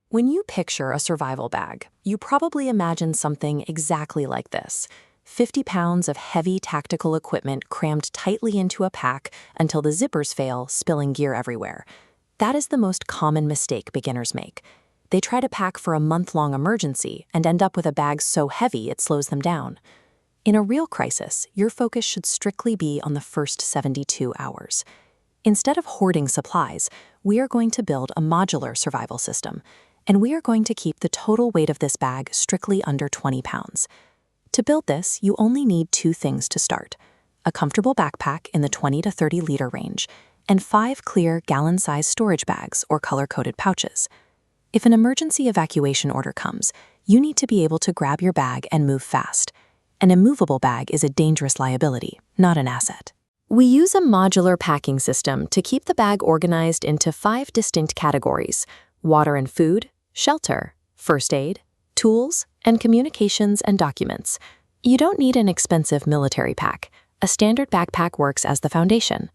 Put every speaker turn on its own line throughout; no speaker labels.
When you picture a survival bag, you probably imagine something exactly like this: 50 pounds of heavy tactical equipment crammed tightly into a pack until the zippers fail, spilling gear everywhere. That is the most common mistake beginners make. They try to pack for a month-long emergency and end up with a bag so heavy it slows them down. In a real crisis, your focus should strictly be on the first 72 hours. Instead of hoarding supplies, we are going to build a modular survival system, and we are going to keep the total weight of this bag strictly under 20 pounds. To build this, you only need two things to start: a comfortable backpack in the 20 to 30 liter range, and 5 clear gallon-sized storage bags or color-coded pouches. If an emergency evacuation order comes, you need to be able to grab your bag and move fast. An immovable bag is a dangerous liability, not an asset. We use a modular packing system to keep the bag organized into 5 distinct categories: water and food, shelter, first aid, tools, and communications and documents. You don't need an expensive military pack. A standard backpack works as the foundation.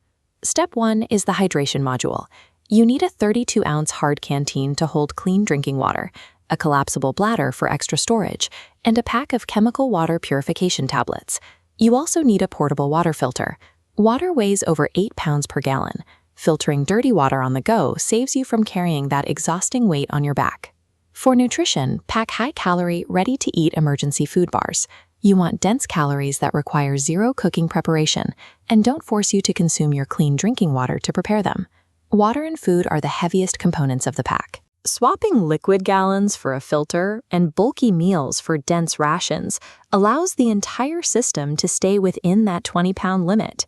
Step 1 is the hydration module. You need a 32-ounce hard canteen to hold clean drinking water, a collapsible bladder for extra storage, and a pack of chemical water purification tablets. You also need a portable water filter. Water weighs over 8 pounds per gallon. Filtering dirty water on the go saves you from carrying that exhausting weight on your back. For nutrition, pack high-calorie, ready-to-eat emergency food bars. You want dense calories that require zero cooking preparation and don't force you to consume your clean drinking water to prepare them. Water and food are the heaviest components of the pack. Swapping liquid gallons for a filter and bulky meals for dense rations allows the entire system to stay within that 20-pound limit.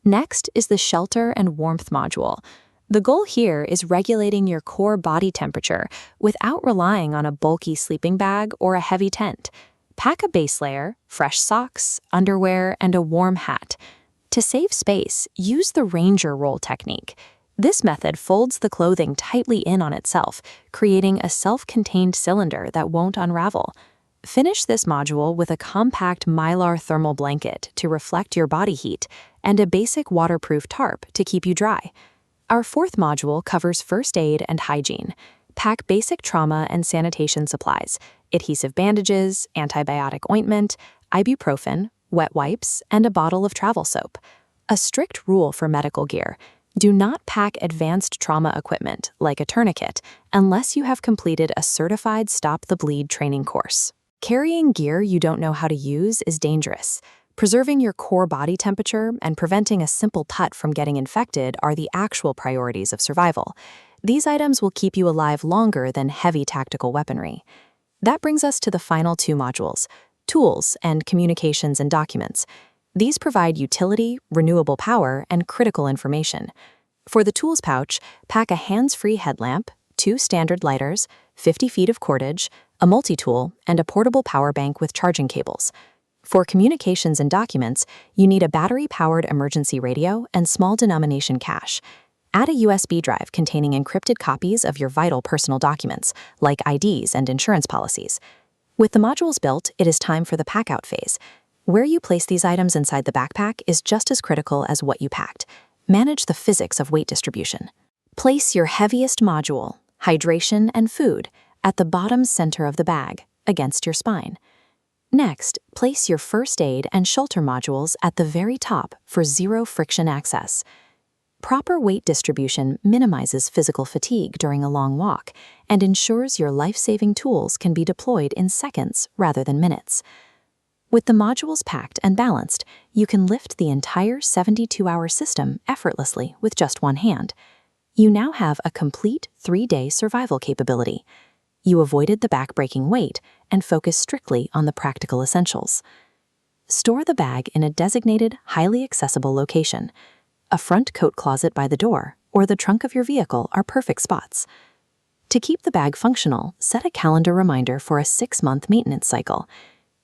Next is the shelter and warmth module. The goal here is regulating your core body temperature without relying on a bulky sleeping bag or a heavy tent. Pack a base layer, fresh socks, underwear, and a warm hat. To save space, use the Ranger roll technique. This method folds the clothing tightly in on itself, creating a self-contained cylinder that won't unravel. Finish this module with a compact Mylar thermal blanket to reflect your body heat and a basic waterproof tarp to keep you dry. Our fourth module covers first aid and hygiene. Pack basic trauma and sanitation supplies: adhesive bandages, antibiotic ointment, ibuprofen, wet wipes, and a bottle of travel soap. A strict rule for medical gear: do not pack advanced trauma equipment, like a tourniquet, unless you have completed a certified Stop the Bleed training course. Carrying gear you don't know how to use is dangerous. Preserving your core body temperature and preventing a simple tut from getting infected are the actual priorities of survival. These items will keep you alive longer than heavy tactical weaponry. That brings us to the final 2 modules: tools and communications and documents. These provide utility, renewable power, and critical information. For the tools pouch, pack a hands-free headlamp, 2 standard lighters, 50 feet of cordage, a multi-tool, and a portable power bank with charging cables. For communications and documents, you need a battery-powered emergency radio and small denomination cache. Add a USB drive containing encrypted copies of your vital personal documents, like IDs and insurance policies. With the modules built, it is time for the pack-out phase. Where you place these items inside the backpack is just as critical as what you packed. Manage the physics of weight distribution. Place your heaviest module, hydration and food, at the bottom center of the bag, against your spine. Next, place your first aid and shelter modules at the very top for zero friction access. Proper weight distribution minimizes physical fatigue during a long walk and ensures your life-saving tools can be deployed in seconds rather than minutes. With the modules packed and balanced, you can lift the entire 72-hour system effortlessly with just one hand. You now have a complete 3-day survival capability. You avoided the back-breaking weight and focused strictly on the practical essentials. Store the bag in a designated, highly accessible location. A front coat closet by the door or the trunk of your vehicle are perfect spots. To keep the bag functional, set a calendar reminder for a 6-month maintenance cycle.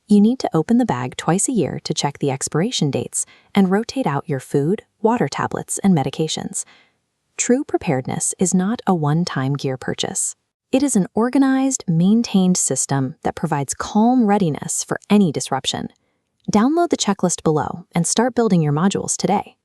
You need to open the bag twice a year to check the expiration dates and rotate out your food, water tablets, and medications. True preparedness is not a one-time gear purchase. It is an organized, maintained system that provides calm readiness for any disruption. Download the checklist below and start building your modules today.